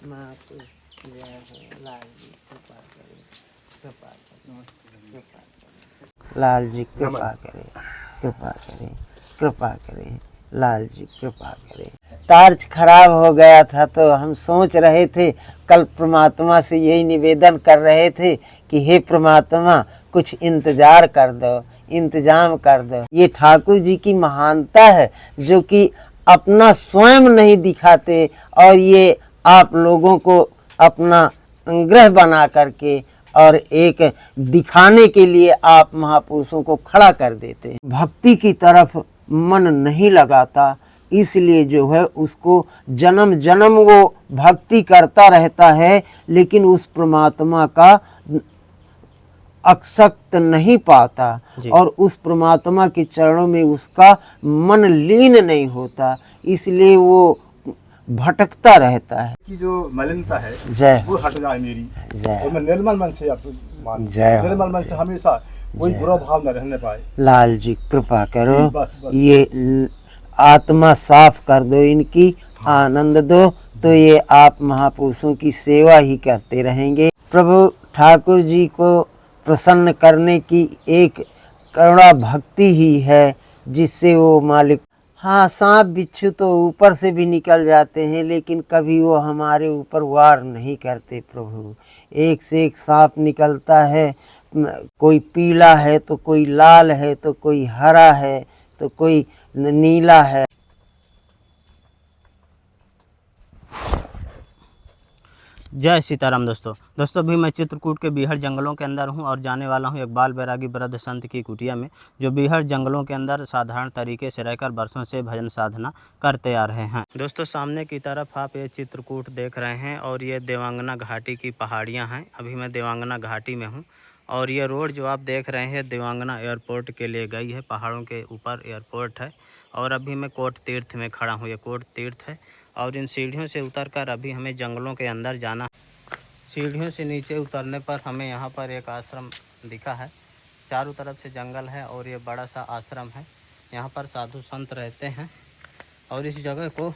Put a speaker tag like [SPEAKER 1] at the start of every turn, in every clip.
[SPEAKER 1] महापुरुष जय हो। लाल जी कृपा करें, कृपा करें, कृपा करें। लाल जी कृपा करें, कृपा करें, कृपा करें। लाल जी कृपा करें। टार्च खराब हो गया था तो हम सोच रहे थे, कल परमात्मा से यही निवेदन कर रहे थे कि हे परमात्मा कुछ इंतजार कर दो, इंतजाम कर दो। ये ठाकुर जी की महानता है जो कि अपना स्वयं नहीं दिखाते और ये आप लोगों को अपना ग्रह बना करके और एक दिखाने के लिए आप महापुरुषों को खड़ा कर देते हैं। भक्ति की तरफ मन नहीं लगाता, इसलिए जो है उसको जन्म जन्म वो भक्ति करता रहता है, लेकिन उस परमात्मा का आसक्त नहीं पाता और उस परमात्मा के चरणों में उसका मन लीन नहीं होता, इसलिए वो भटकता रहता है।
[SPEAKER 2] कि जो मलिनता है
[SPEAKER 1] जय
[SPEAKER 2] वो हट जाए मेरी,
[SPEAKER 1] जय
[SPEAKER 2] और मैं निर्मल मन से
[SPEAKER 1] जय
[SPEAKER 2] निर्मल मन से हमेशा कोई बुरा भाव न रहने पाए।
[SPEAKER 1] लाल जी कृपा करो,
[SPEAKER 2] बस, बस।
[SPEAKER 1] ये आत्मा साफ कर दो इनकी, आनंद दो, तो ये आप महापुरुषों की सेवा ही करते रहेंगे। प्रभु ठाकुर जी को प्रसन्न करने की एक करुणा भक्ति ही है जिससे वो मालिक। हाँ, सांप बिच्छू तो ऊपर से भी निकल जाते हैं, लेकिन कभी वो हमारे ऊपर वार नहीं करते। प्रभु एक से एक सांप निकलता है, कोई पीला है तो कोई लाल है तो कोई हरा है तो कोई नीला है।
[SPEAKER 3] जय सीताराम। दोस्तों अभी मैं चित्रकूट के बीहड़ जंगलों के अंदर हूं और जाने वाला हूं एक बाल बैरागी वृद्ध संत की कुटिया में, जो बीहड़ जंगलों के अंदर साधारण तरीके से रहकर वर्षों से भजन साधना करते आ रहे हैं। दोस्तों सामने की तरफ आप ये चित्रकूट देख रहे हैं और ये देवांगना घाटी की पहाड़ियाँ हैं। अभी मैं देवांगना घाटी में हूँ और ये रोड जो आप देख रहे हैं देवांगना एयरपोर्ट के लिए गई है। पहाड़ों के ऊपर एयरपोर्ट है और अभी मैं कोट तीर्थ में खड़ा हूँ। ये कोट तीर्थ है और इन सीढ़ियों से उतरकर अभी हमें जंगलों के अंदर जाना। सीढ़ियों से नीचे उतरने पर हमें यहाँ पर एक आश्रम दिखा है। चारों तरफ से जंगल है और ये बड़ा सा आश्रम है। यहाँ पर साधु संत रहते हैं और इस जगह को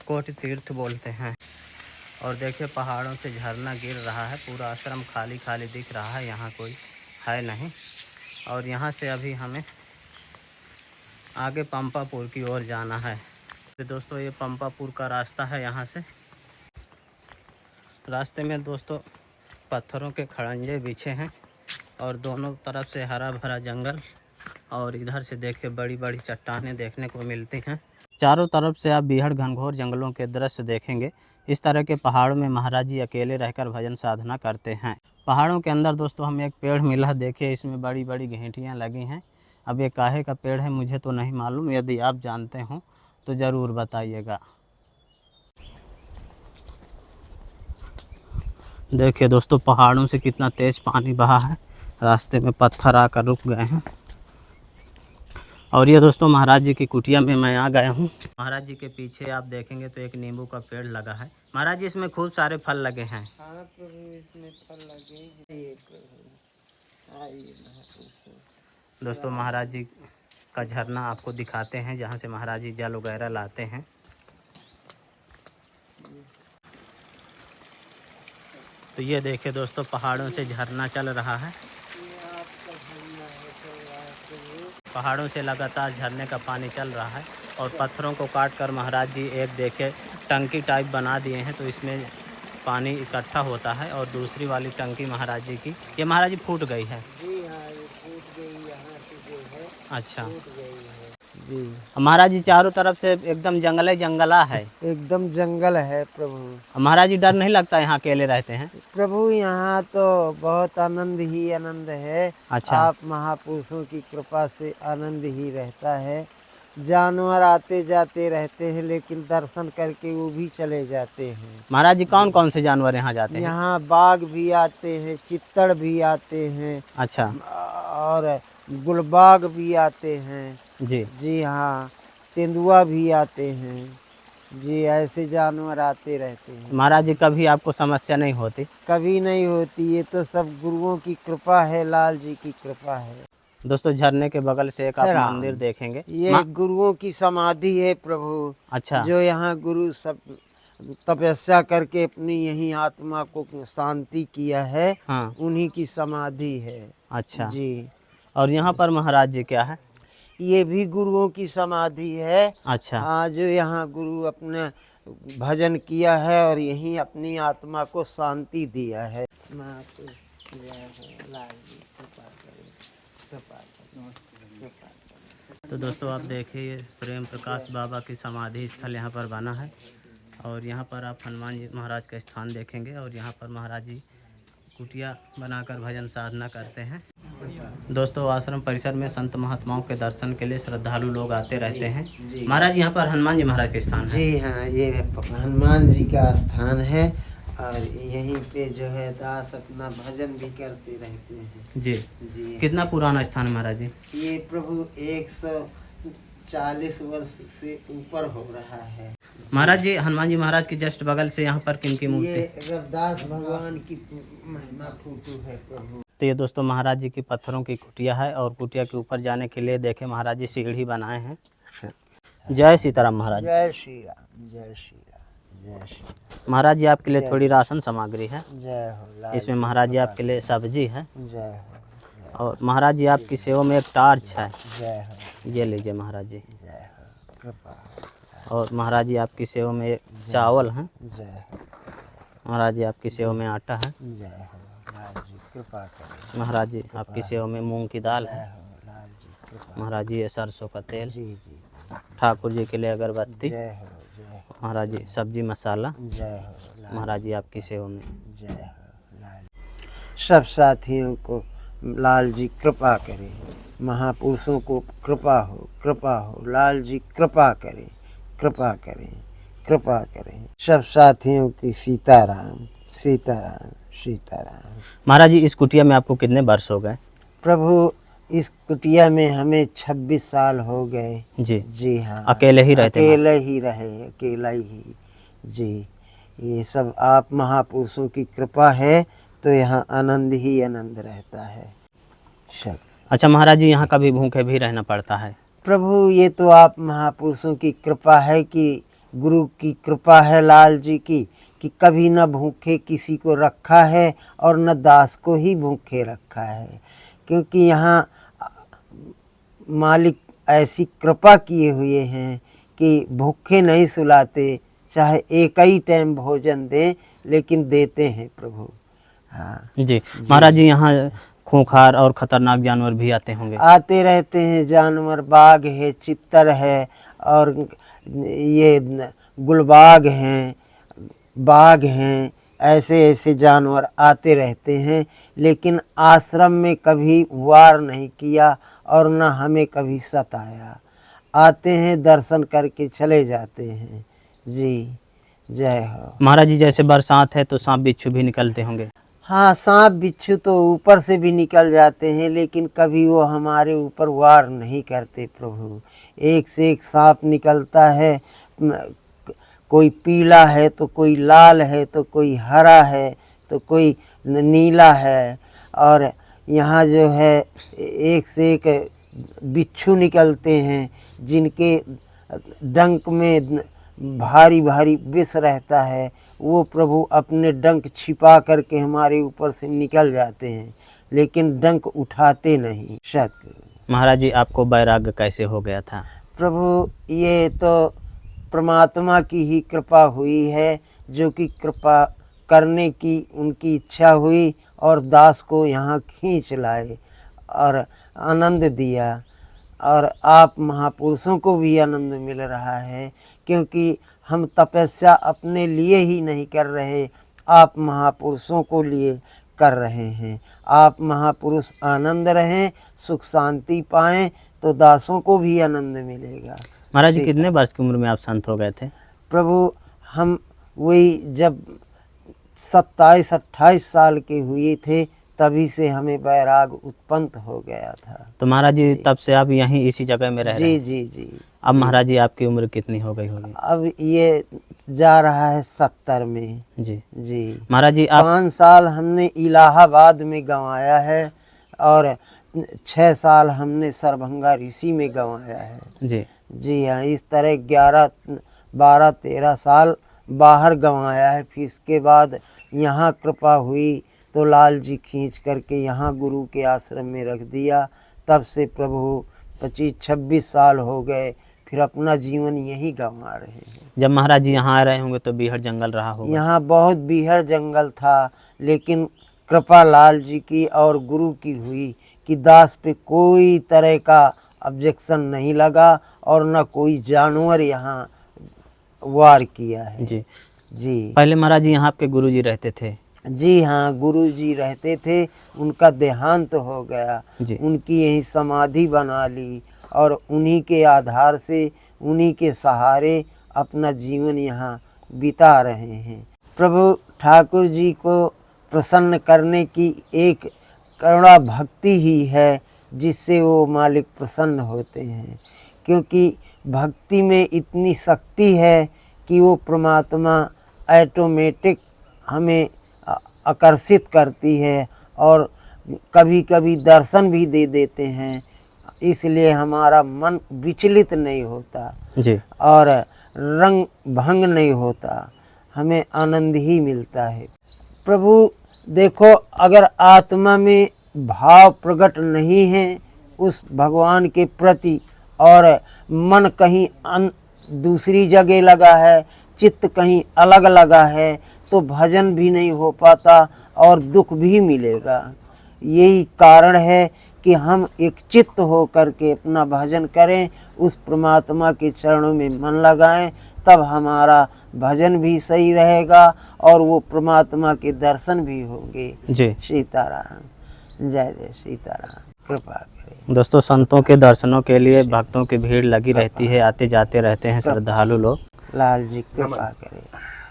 [SPEAKER 3] कोट तीर्थ बोलते हैं। और देखिए पहाड़ों से झरना गिर रहा है। पूरा आश्रम खाली खाली दिख रहा है, यहाँ कोई है नहीं। और यहाँ से अभी हमें आगे पंपापुर की ओर जाना है। तो दोस्तों ये पंपापुर का रास्ता है। यहाँ से रास्ते में दोस्तों पत्थरों के खड़ंजे बिछे हैं और दोनों तरफ से हरा भरा जंगल, और इधर से देखिए बड़ी बड़ी चट्टानें देखने को मिलती हैं। चारों तरफ से आप बीहड़ घनघोर जंगलों के दृश्य देखेंगे। इस तरह के पहाड़ों में महाराज जी अकेले रहकर भजन साधना करते हैं। पहाड़ों के अंदर दोस्तों हमें एक पेड़ मिला, देखिए इसमें बड़ी बड़ी घेंटियाँ लगी हैं। अब ये काहे का पेड़ है मुझे तो नहीं मालूम, यदि आप जानते हो तो ज़रूर बताइएगा। देखिए दोस्तों पहाड़ों से कितना तेज पानी बहा है, रास्ते में पत्थर आकर रुक गए हैं। और ये दोस्तों महाराज जी की कुटिया में मैं आ गया हूँ। महाराज जी के पीछे आप देखेंगे तो एक नींबू का पेड़ लगा है। महाराज जी इसमें खूब सारे फल लगे हैं।
[SPEAKER 1] हाँ प्रभु, इसमें फल लगे हैं प्रभु। आइए
[SPEAKER 3] दोस्तों महाराज जी का झरना आपको दिखाते हैं, जहाँ से महाराज जी जल वगैरह लाते हैं। तो ये देखिए दोस्तों पहाड़ों से झरना चल रहा है। पहाड़ों से लगातार झरने का पानी चल रहा है और पत्थरों को काट कर महाराज जी एक देखे टंकी टाइप बना दिए हैं, तो इसमें पानी इकट्ठा होता है। और दूसरी वाली टंकी महाराज जी की, ये महाराज जी फूट गई है।
[SPEAKER 1] जी हाँ, ये फूट गई यहाँ से जो है।
[SPEAKER 3] अच्छा
[SPEAKER 1] फूट गई है जी।
[SPEAKER 3] महाराज जी चारों तरफ से एकदम जंगल जंगला है।
[SPEAKER 1] एकदम जंगल है प्रभु।
[SPEAKER 3] महाराज जी डर नहीं लगता यहाँ अकेले रहते हैं?
[SPEAKER 1] प्रभु यहाँ तो बहुत आनंद ही आनंद है।
[SPEAKER 3] अच्छा।
[SPEAKER 1] आप महापुरुषों की कृपा से आनंद ही रहता है। जानवर आते जाते रहते हैं, लेकिन दर्शन करके वो भी चले जाते हैं।
[SPEAKER 3] महाराज जी कौन कौन से जानवर यहाँ जाते हैं?
[SPEAKER 1] यहाँ बाघ भी आते हैं, चित्तड़ भी आते हैं।
[SPEAKER 3] अच्छा।
[SPEAKER 1] और गुलबाग भी आते हैं।
[SPEAKER 3] जी
[SPEAKER 1] जी हाँ, तेंदुआ भी आते हैं जी। ऐसे जानवर आते रहते हैं।
[SPEAKER 3] महाराज जी कभी आपको समस्या नहीं होती?
[SPEAKER 1] कभी नहीं होती, ये तो सब गुरुओं की कृपा है, लाल जी की कृपा है।
[SPEAKER 3] दोस्तों झरने के बगल से एक आप मंदिर देखेंगे।
[SPEAKER 1] ये गुरुओं की समाधि है प्रभु।
[SPEAKER 3] अच्छा।
[SPEAKER 1] जो यहाँ गुरु सब तपस्या करके अपनी यही आत्मा को शांति किया है,
[SPEAKER 3] हाँ।
[SPEAKER 1] उन्हीं की समाधि है।
[SPEAKER 3] अच्छा।
[SPEAKER 1] जी,
[SPEAKER 3] और यहाँ पर महाराज जी क्या है?
[SPEAKER 1] ये भी गुरुओं की समाधि है।
[SPEAKER 3] अच्छा।
[SPEAKER 1] हाँ, जो यहाँ गुरु अपने भजन किया है और यहीं अपनी आत्मा को शांति दिया है। माँ को जय हो, लाल जी कृपा करें, कृपा करें, कृपा करें।
[SPEAKER 3] तो दोस्तों आप देखिए प्रेम प्रकाश बाबा की समाधि स्थल यहाँ पर बना है और यहाँ पर आप हनुमान जी महाराज का स्थान देखेंगे और यहाँ पर महाराज जी कुटिया बनाकर भजन साधना करते हैं। दोस्तों आश्रम परिसर में संत महात्माओं के दर्शन के लिए श्रद्धालु लोग आते रहते हैं। महाराज यहाँ पर हनुमान जी महाराज के स्थान है।
[SPEAKER 1] जी हाँ, ये हनुमान जी का स्थान है और यहीं पे जो है दास अपना भजन भी करते रहते हैं।
[SPEAKER 3] जी।
[SPEAKER 1] जी,
[SPEAKER 3] कितना पुराना स्थान है महाराज जी?
[SPEAKER 1] ये प्रभु 140 वर्ष से ऊपर हो रहा है।
[SPEAKER 3] महाराज जी हनुमान जी महाराज के जस्ट बगल से यहाँ पर किनकी मूर्ति?
[SPEAKER 1] ये रविदास भगवान की महिमा फोटो है प्रभु।
[SPEAKER 3] तो ये दोस्तों महाराज जी की पत्थरों की कुटिया है और कुटिया के ऊपर जाने के लिए देखे महाराज जी सीढ़ी बनाए हैं। जय सीताराम महाराज।
[SPEAKER 1] जय श्री राम, जय श्री राम, जय श्री राम।
[SPEAKER 3] महाराज जी आपके लिए थोड़ी राशन सामग्री है।
[SPEAKER 1] जय हो लाल
[SPEAKER 3] इसमें महाराज जी आपके लिए सब्जी है
[SPEAKER 1] जय हो,
[SPEAKER 3] और महाराज जी आपकी सेवा में एक टार्च है,
[SPEAKER 1] जय हो,
[SPEAKER 3] ये लीजिए महाराज जी।
[SPEAKER 1] जय हो, कृपा,
[SPEAKER 3] और महाराज जी आपकी सेवा में एक चावल है,
[SPEAKER 1] जय हो,
[SPEAKER 3] महाराज जी आपकी सेवा में आटा है,
[SPEAKER 1] जय हो, लाल जी कृपा करें,
[SPEAKER 3] महाराज जी आपकी सेवा में मूंग की दाल है,
[SPEAKER 1] जय हो, लाल जी कृपा,
[SPEAKER 3] महाराज जी ये सरसों का तेल,
[SPEAKER 1] जी जी,
[SPEAKER 3] ठाकुर जी के लिए अगरबत्ती,
[SPEAKER 1] जय हो, जय हो,
[SPEAKER 3] महाराज जी सब्जी मसाला,
[SPEAKER 1] जय हो, लाल,
[SPEAKER 3] महाराज जी आपकी सेवा में।
[SPEAKER 1] जय हो, लाल। सब साथियों को लाल जी कृपा करें, महापुरुषों को कृपा हो, कृपा हो, लाल जी कृपा करें, कृपा करें, कृपा करें। सब साथियों की सीताराम, सीताराम, सीताराम।
[SPEAKER 3] महाराज जी इस कुटिया में आपको कितने वर्ष हो गए?
[SPEAKER 1] प्रभु इस कुटिया में हमें 26 साल हो गए।
[SPEAKER 3] जी।
[SPEAKER 1] जी हाँ,
[SPEAKER 3] अकेले ही रहते हैं?
[SPEAKER 1] अकेले ही रहे, अकेला ही। जी, ये सब आप महापुरुषों की कृपा है तो यहाँ आनंद ही आनंद रहता है। सब
[SPEAKER 3] अच्छा महाराज जी यहाँ कभी भूखे भी रहना पड़ता है?
[SPEAKER 1] प्रभु ये तो आप महापुरुषों की कृपा है कि गुरु की कृपा है लाल जी की कि कभी न भूखे किसी को रखा है और न दास को ही भूखे रखा है, क्योंकि यहाँ मालिक ऐसी कृपा किए हुए हैं कि भूखे नहीं सुलाते, चाहे एक ही टाइम भोजन दें लेकिन देते हैं प्रभु। हाँ
[SPEAKER 3] जी। महाराज जी यहाँ खूंखार और खतरनाक जानवर भी आते होंगे?
[SPEAKER 1] आते रहते हैं जानवर, बाघ है, चित्तर है और ये गुलबाग हैं, बाघ हैं, ऐसे ऐसे जानवर आते रहते हैं, लेकिन आश्रम में कभी वार नहीं किया और न हमें कभी सताया। आते हैं, दर्शन करके चले जाते हैं। जी, जय हो।
[SPEAKER 3] महाराज जी जैसे बरसात है तो सांप बिच्छू भी निकलते होंगे?
[SPEAKER 1] हाँ, सांप बिच्छू तो ऊपर से भी निकल जाते हैं, लेकिन कभी वो हमारे ऊपर वार नहीं करते प्रभु। एक से एक सांप निकलता है, कोई पीला है तो कोई लाल है तो कोई हरा है तो कोई नीला है, और यहाँ जो है एक से एक बिच्छू निकलते हैं जिनके डंक में भारी भारी विष रहता है। वो प्रभु अपने डंक छिपा करके हमारे ऊपर से निकल जाते हैं, लेकिन डंक उठाते नहीं। सतगुरु
[SPEAKER 3] महाराज जी आपको वैराग्य कैसे हो गया था?
[SPEAKER 1] प्रभु ये तो परमात्मा की ही कृपा हुई है, जो कि कृपा करने की उनकी इच्छा हुई और दास को यहाँ खींच लाए और आनंद दिया, और आप महापुरुषों को भी आनंद मिल रहा है, क्योंकि हम तपस्या अपने लिए ही नहीं कर रहे, आप महापुरुषों को लिए कर रहे हैं। आप महापुरुष आनंद रहें, सुख शांति पाएं तो दासों को भी आनंद मिलेगा।
[SPEAKER 3] महाराज जी कितने वर्ष की उम्र में आप संत हो गए थे?
[SPEAKER 1] प्रभु हम वही जब 27-28 साल के हुए थे तभी से हमें वैराग उत्पन्न हो गया था।
[SPEAKER 3] तो महाराज जी तब से आप यहीं इसी जगह में रह रहे
[SPEAKER 1] जी
[SPEAKER 3] हैं?
[SPEAKER 1] जी जी।
[SPEAKER 3] अब महाराज जी आपकी उम्र कितनी हो गई होगी?
[SPEAKER 1] अब ये जा रहा है 70 में।
[SPEAKER 3] जी।
[SPEAKER 1] जी।
[SPEAKER 3] महाराज जी आप
[SPEAKER 1] 5 साल हमने इलाहाबाद में गंवाया है और 6 साल हमने सरभंगा ऋषि में गंवाया है।
[SPEAKER 3] जी।
[SPEAKER 1] जी हाँ, इस तरह 11, 12, 13 साल बाहर गंवाया है। फिर इसके बाद यहाँ कृपा हुई तो लाल जी खींच करके यहाँ गुरु के आश्रम में रख दिया। तब से प्रभु 25-26 साल हो गए, फिर अपना जीवन यही गंवा रहे हैं।
[SPEAKER 3] जब महाराज जी यहाँ आ रहे होंगे तो बीहड़ जंगल रहा होगा।
[SPEAKER 1] यहाँ बहुत बीहड़ जंगल था, लेकिन कृपा लाल जी की और गुरु की हुई कि दास पे कोई तरह का ऑब्जेक्शन नहीं लगा और न कोई जानवर यहाँ वार किया है।
[SPEAKER 3] जी
[SPEAKER 1] जी
[SPEAKER 3] पहले महाराज जी यहाँ आपके गुरु जी रहते थे।
[SPEAKER 1] जी हाँ, गुरु जी रहते थे, उनका देहांत हो गया।
[SPEAKER 3] जी।
[SPEAKER 1] उनकी यही समाधि बना ली और उन्हीं के आधार से, उन्हीं के सहारे अपना जीवन यहाँ बिता रहे हैं। प्रभु ठाकुर जी को प्रसन्न करने की एक करुणा भक्ति ही है जिससे वो मालिक प्रसन्न होते हैं, क्योंकि भक्ति में इतनी शक्ति है कि वो परमात्मा ऑटोमेटिक हमें आकर्षित करती है और कभी कभी दर्शन भी दे देते हैं, इसलिए हमारा मन विचलित नहीं होता
[SPEAKER 3] जी
[SPEAKER 1] और रंग भंग नहीं होता, हमें आनंद ही मिलता है। प्रभु देखो, अगर आत्मा में भाव प्रकट नहीं है उस भगवान के प्रति और मन कहीं दूसरी जगह लगा है, चित्त कहीं अलग लगा है, तो भजन भी नहीं हो पाता और दुख भी मिलेगा। यही कारण है कि हम एक चित्त हो करके अपना भजन करें, उस परमात्मा के चरणों में मन लगाएं, तब हमारा भजन भी सही रहेगा और वो परमात्मा के दर्शन भी होंगे।
[SPEAKER 3] जी
[SPEAKER 1] सीताराम, जय जय सीताराम, कृपा करें।
[SPEAKER 3] दोस्तों, संतों के दर्शनों के लिए भक्तों की भीड़ लगी रहती है, आते जाते रहते हैं श्रद्धालु लोग।
[SPEAKER 1] लाल जी कृपा करें,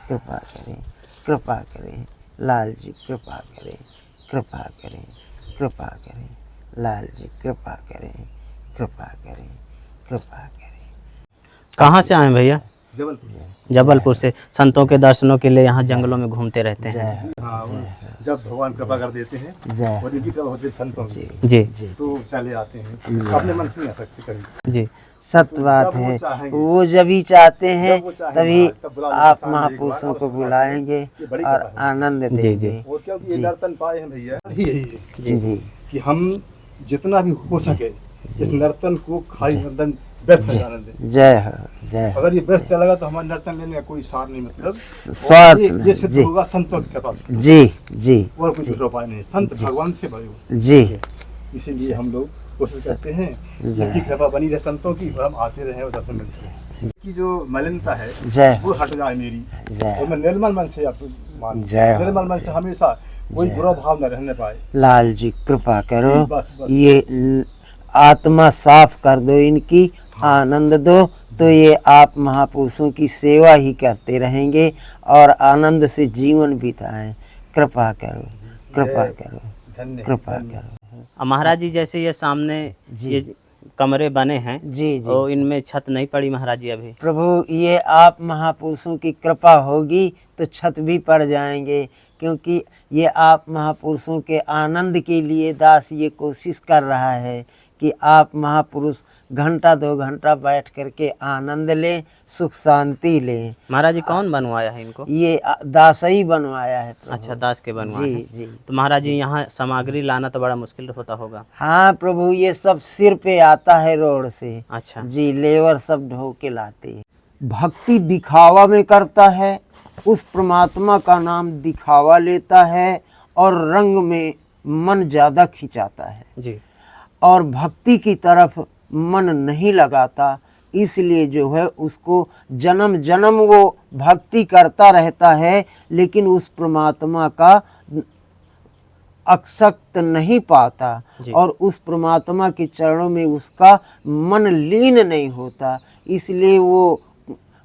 [SPEAKER 1] कृपा करें, कृपा करें, लाल जी कृपा करें, कृपा करें, कृपा करें, लाल जी कृपा करें, कृपा करें, कृपा करें।
[SPEAKER 3] कहाँ से आए भैया?
[SPEAKER 2] जबलपुर।
[SPEAKER 3] जबलपुर से। संतों के दर्शनों के लिए यहाँ जंगलों में घूमते रहते हैं।
[SPEAKER 2] हाँ, जब भगवान कृपा कर देते हैं
[SPEAKER 1] जय
[SPEAKER 2] और इनकी कृपा होती है संतों की,
[SPEAKER 3] जी
[SPEAKER 2] तो चले आते हैं। अपने मन से नहीं आ सकते कभी।
[SPEAKER 3] जी
[SPEAKER 1] सत्य बात
[SPEAKER 2] जब वो
[SPEAKER 1] है,
[SPEAKER 2] चाहेंगे।
[SPEAKER 1] वो जब ही चाहते हैं
[SPEAKER 2] जब वो चाहेंगे
[SPEAKER 1] तभी
[SPEAKER 2] तब बुला लेंगे
[SPEAKER 1] आप
[SPEAKER 2] सामने एक
[SPEAKER 1] महापुरुषों
[SPEAKER 2] बार
[SPEAKER 1] को
[SPEAKER 2] और
[SPEAKER 1] बुलाएंगे
[SPEAKER 2] ये बड़ी
[SPEAKER 1] और
[SPEAKER 2] कृपा है।
[SPEAKER 1] आनंद
[SPEAKER 3] जी,
[SPEAKER 1] देंगे।
[SPEAKER 3] जी।
[SPEAKER 2] और क्योंकि ये नर्तन पाए हैं भैया, यही है
[SPEAKER 1] जी
[SPEAKER 2] कि हम जितना भी हो सके इस नर्तन को खाली नर्तन व्यर्थ जाने दें।
[SPEAKER 1] जय हो, जय हो।
[SPEAKER 2] अगर ये व्यर्थ चलेगा तो हमारे नर्तन लेने का कोई सार नहीं, मतलब
[SPEAKER 1] स्वार्थ
[SPEAKER 2] ये
[SPEAKER 1] नहीं,
[SPEAKER 2] सिद्ध
[SPEAKER 1] जी
[SPEAKER 2] होगा संतों की कृपा से,
[SPEAKER 1] जी जी
[SPEAKER 2] और कुछ दूसरा उपाय नहीं। संत भगवान से भरे,
[SPEAKER 1] जी
[SPEAKER 2] इसीलिए हम लोग कोशिश करते हैं जिनकी कृपा बनी रहे संतों की, और हम आते रहे और दर्शन मिलते हैं। की जो मलिनता है
[SPEAKER 1] जय
[SPEAKER 2] वो हट जाए मेरी,
[SPEAKER 1] जय
[SPEAKER 2] और मैं निर्मल मन से आपको मान,
[SPEAKER 1] जय हो।
[SPEAKER 2] निर्मल मन से हमेशा कोई बुरा भाव न रहने पाए।
[SPEAKER 1] लाल जी कृपा करो,
[SPEAKER 2] जी, बस, बस।
[SPEAKER 1] ये आत्मा साफ कर दो, इनकी आनंद दो, तो ये आप महापुरुषों की सेवा ही करते रहेंगे और आनंद से जीवन बिताएं। कृपा करो, कृपा करो,
[SPEAKER 2] धन्य
[SPEAKER 1] कृपा
[SPEAKER 2] धन्य।
[SPEAKER 1] करो।
[SPEAKER 3] अब महाराज जी, जैसे ये सामने ये कमरे बने हैं,
[SPEAKER 1] जी जी
[SPEAKER 3] तो इनमें छत नहीं पड़ी महाराज जी अभी?
[SPEAKER 1] प्रभु, ये आप महापुरुषों की कृपा होगी तो छत भी पड़ जाएंगे, क्योंकि ये आप महापुरुषों के आनंद के लिए दास ये कोशिश कर रहा है कि आप महापुरुष घंटा 2 घंटा बैठ करके आनंद लें, सुख शांति लें।
[SPEAKER 3] महाराज जी कौन बनवाया है इनको?
[SPEAKER 1] ये दास ही बनवाया है प्रभु।
[SPEAKER 3] अच्छा, दास के बनवाए
[SPEAKER 1] जी
[SPEAKER 3] हैं।
[SPEAKER 1] जी।
[SPEAKER 3] तो महाराज जी, यहाँ सामग्री लाना तो बड़ा मुश्किल होता होगा।
[SPEAKER 1] हाँ प्रभु, ये सब सिर पे आता है रोड से।
[SPEAKER 3] अच्छा
[SPEAKER 1] जी, लेबर सब ढो के लाते हैं। भक्ति दिखावा में करता है, उस परमात्मा का नाम दिखावा लेता है और रंग में मन ज़्यादा खिंचाता है
[SPEAKER 3] जी
[SPEAKER 1] और भक्ति की तरफ मन नहीं लगाता, इसलिए जो है उसको जन्म जन्म वो भक्ति करता रहता है, लेकिन उस परमात्मा का आसक्त नहीं पाता
[SPEAKER 3] जी।
[SPEAKER 1] और उस परमात्मा के चरणों में उसका मन लीन नहीं होता, इसलिए वो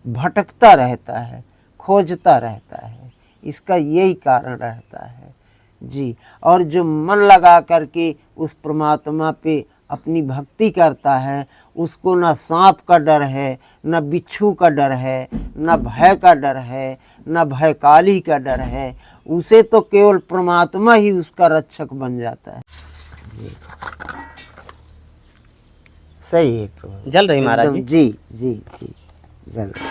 [SPEAKER 1] भटकता रहता है, खोजता रहता है। इसका यही कारण रहता है जी। और जो मन लगा करके उस परमात्मा पे अपनी भक्ति करता है, उसको ना सांप का डर है, ना बिच्छू का डर है, ना भय का डर है, ना भय काली का डर है। उसे तो केवल परमात्मा ही उसका रक्षक बन जाता है जी। सही है प्रभु,
[SPEAKER 3] जल रही महाराज
[SPEAKER 1] एकदम
[SPEAKER 3] जी?
[SPEAKER 1] जी जी जी, जल रही।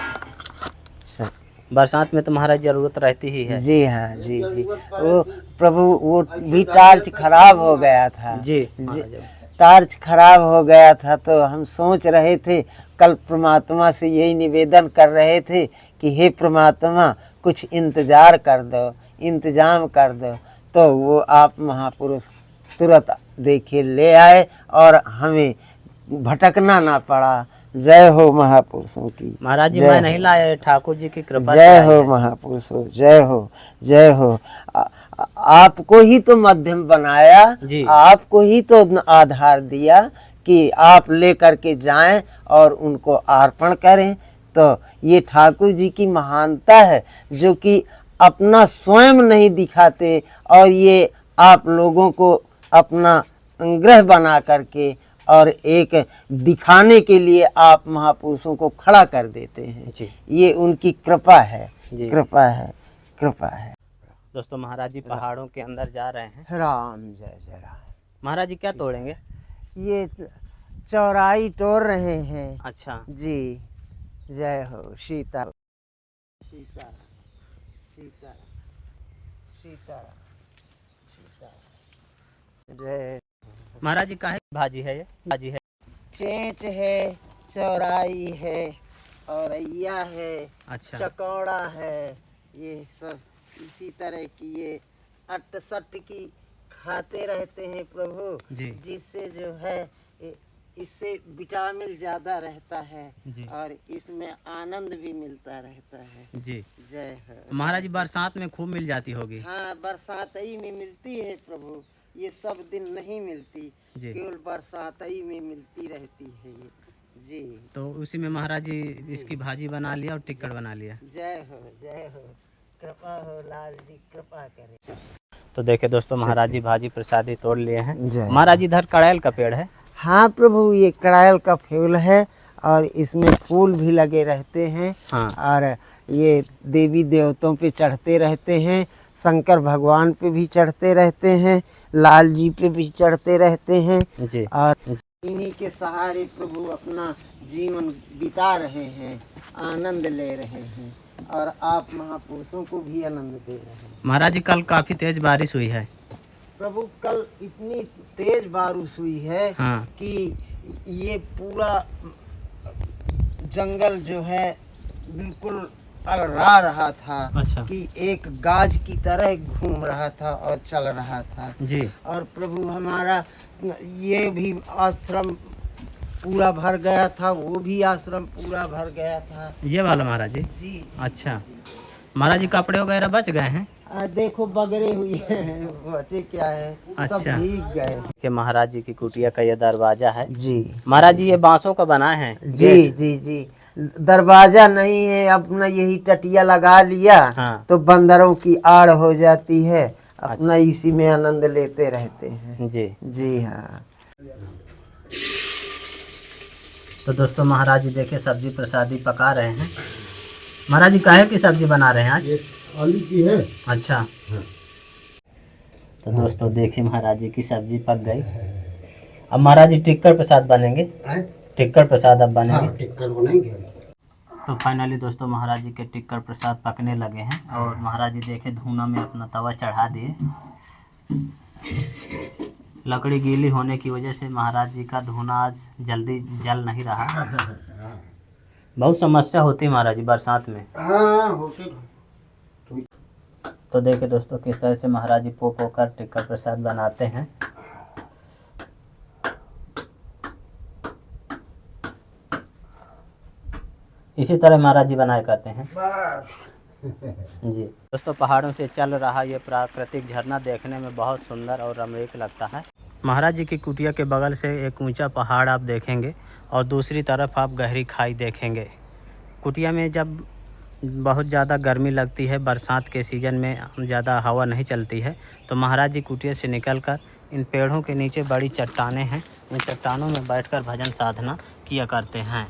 [SPEAKER 1] सब
[SPEAKER 3] बरसात में तो महाराज जरूरत रहती ही है।
[SPEAKER 1] जी हाँ, जी जी। वो प्रभु वो भी टार्च खराब हो गया था।
[SPEAKER 3] जी
[SPEAKER 1] टार्च खराब हो गया था तो हम सोच रहे थे, कल परमात्मा से यही निवेदन कर रहे थे कि हे परमात्मा कुछ इंतजार कर दो, इंतजाम कर दो। तो वो आप महापुरुष तुरंत देखिए ले आए और हमें भटकना ना पड़ा। जय हो महापुरुषों की।
[SPEAKER 3] महाराज जी,
[SPEAKER 1] जय
[SPEAKER 3] मैं
[SPEAKER 1] हो।
[SPEAKER 3] नहीं लाया, ठाकुर जी की कृपा
[SPEAKER 1] जय
[SPEAKER 3] से
[SPEAKER 1] हो
[SPEAKER 3] आई है।
[SPEAKER 1] महापुरुषों, जय हो, जय हो। आपको ही तो माध्यम बनाया,
[SPEAKER 3] जी।
[SPEAKER 1] आपको ही तो आधार दिया कि आप लेकर के जाएं और उनको अर्पण करें। तो ये ठाकुर जी की महानता है जो कि अपना स्वयं नहीं दिखाते और ये आप लोगों को अपना अंग्रह बना करके और एक दिखाने के लिए आप महापुरुषों को खड़ा कर देते हैं।
[SPEAKER 3] जी।
[SPEAKER 1] ये उनकी कृपा है,
[SPEAKER 3] जी।
[SPEAKER 1] कृपा है, कृपा है।
[SPEAKER 3] दोस्तों महाराज जी पहाड़ों के अंदर जा रहे हैं।
[SPEAKER 1] राम जय जय राम।
[SPEAKER 3] महाराज जी क्या तोड़ेंगे?
[SPEAKER 1] ये चौराई तोड़ रहे हैं।
[SPEAKER 3] अच्छा
[SPEAKER 1] जी, जय हो सीता सीता सीता सीता सीता। जय।
[SPEAKER 3] महाराज जी काहे की भाजी है ये? भाजी है।
[SPEAKER 1] चेंच है, चौराई है, औरैया है,
[SPEAKER 3] अच्छा
[SPEAKER 1] चकौड़ा है, ये सब इसी तरह की ये अट-सट की खाते रहते हैं प्रभु
[SPEAKER 3] जी।
[SPEAKER 1] जिससे जो है इससे विटामिन ज़्यादा रहता है
[SPEAKER 3] जी।
[SPEAKER 1] और इसमें आनंद भी मिलता रहता है।
[SPEAKER 3] जी।
[SPEAKER 1] जय हो।
[SPEAKER 3] महाराज जी बरसात में खूब मिल जाती होगी।
[SPEAKER 1] हाँ, बरसात ही में मिलती है प्रभु, ये सब दिन नहीं मिलती,
[SPEAKER 3] जी।
[SPEAKER 1] केवल बरसात ही में मिलती रहती है ये। जी।
[SPEAKER 3] तो उसी में महाराज जी इसकी भाजी बना लिया और टिक्कड़ बना लिया।
[SPEAKER 1] जय हो, जय हो, कृपा हो लाल जी, कृपा करें।
[SPEAKER 3] तो देखे दोस्तों, महाराज जी भाजी प्रसादी तोड़ लिए हैं।
[SPEAKER 1] जय।
[SPEAKER 3] महाराज जी इधर कड़ैल का पेड़ है।
[SPEAKER 1] हाँ प्रभु, ये कड़ायल का फूल है और इसमें फूल भी लगे रहते हैं।
[SPEAKER 3] हाँ।
[SPEAKER 1] और ये देवी देवताओं पे चढ़ते रहते हैं, शंकर भगवान पे भी चढ़ते रहते हैं, लाल जी पे भी चढ़ते रहते हैं।
[SPEAKER 3] जी।
[SPEAKER 1] और इन्हीं के सहारे प्रभु अपना जीवन बिता रहे हैं, आनंद ले रहे हैं और आप महापुरुषों को भी आनंद दे रहे हैं।
[SPEAKER 3] महाराज जी कल काफी तेज बारिश हुई है।
[SPEAKER 1] प्रभु कल इतनी तेज बारिश हुई है
[SPEAKER 3] हाँ।
[SPEAKER 1] कि ये पूरा जंगल जो है बिल्कुल अलरा रहा था।
[SPEAKER 3] अच्छा।
[SPEAKER 1] कि एक गाज की तरह घूम रहा था और चल रहा था।
[SPEAKER 3] जी।
[SPEAKER 1] और प्रभु हमारा ये भी आश्रम पूरा भर गया था, वो भी आश्रम पूरा भर गया था।
[SPEAKER 3] ये वाला महाराज जी।
[SPEAKER 1] जी।
[SPEAKER 3] अच्छा, महाराज जी कपड़े वगैरह बच गए हैं।
[SPEAKER 1] देखो बगरे हुई है, बचे क्या है, सब
[SPEAKER 3] अच्छा।
[SPEAKER 1] भीग गए।
[SPEAKER 3] कि महाराज जी की कुटिया का ये दरवाजा है।
[SPEAKER 1] जी।
[SPEAKER 3] महाराज जी ये बांसों का बना है।
[SPEAKER 1] जी जी जी। दरवाजा नहीं है, अपना यही टटिया लगा लिया।
[SPEAKER 3] हाँ।
[SPEAKER 1] तो बंदरों की आड़ हो जाती है, अपना इसी में आनंद लेते रहते हैं।
[SPEAKER 3] जी।
[SPEAKER 1] जी हाँ।
[SPEAKER 3] तो दोस्तों महाराज जी देखिए सब्जी प्रसादी पका रहे हैं। महाराज जी काहे की सब्जी बना रहे हैं आज?
[SPEAKER 2] ये आलू की है।
[SPEAKER 3] अच्छा। तो दोस्तों देखिए महाराज जी की सब्जी पक गई। अब महाराज जी टिक्कर प्रसाद बनेंगे। टिक्कर प्रसाद अब बनेंगे।
[SPEAKER 2] टिक्कर बनाएंगे।
[SPEAKER 3] तो फाइनली दोस्तों महाराज जी के टिक्कर प्रसाद पकने लगे हैं और महाराज जी देखे धुना में अपना तवा चढ़ा दिए। लकड़ी गीली होने की वजह से महाराज जी का धुना आज जल्दी जल नहीं रहा। बहुत समस्या होती है महाराज जी बरसात में।
[SPEAKER 2] हाँ होते।
[SPEAKER 3] तो देखिए दोस्तों किस तरह से महाराज जी पो कर टिक्कर प्रसाद बनाते हैं। इसी तरह महाराज जी बनाया करते हैं। जी दोस्तों, पहाड़ों से चल रहा ये प्राकृतिक झरना देखने में बहुत सुंदर और रमणीक लगता है। महाराज जी की कुटिया के बगल से एक ऊंचा पहाड़ आप देखेंगे और दूसरी तरफ आप गहरी खाई देखेंगे। कुटिया में जब बहुत ज़्यादा गर्मी लगती है, बरसात के सीज़न में ज़्यादा हवा नहीं चलती है, तो महाराज जी कुटिया से निकलकर इन पेड़ों के नीचे बड़ी चट्टानें हैं, उन चट्टानों में बैठकर भजन साधना किया करते हैं।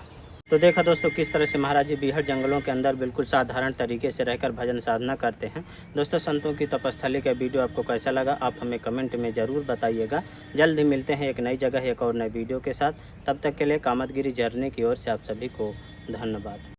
[SPEAKER 3] तो देखा दोस्तों किस तरह से महाराज जी बीहड़ जंगलों के अंदर बिल्कुल साधारण तरीके से रहकर भजन साधना करते हैं। दोस्तों संतों की तपस्थली का वीडियो आपको कैसा लगा आप हमें कमेंट में ज़रूर बताइएगा। जल्द ही मिलते हैं एक नई जगह एक और नए वीडियो के साथ। तब तक के लिए कामतगिरी जर्नी की ओर से आप सभी को धन्यवाद।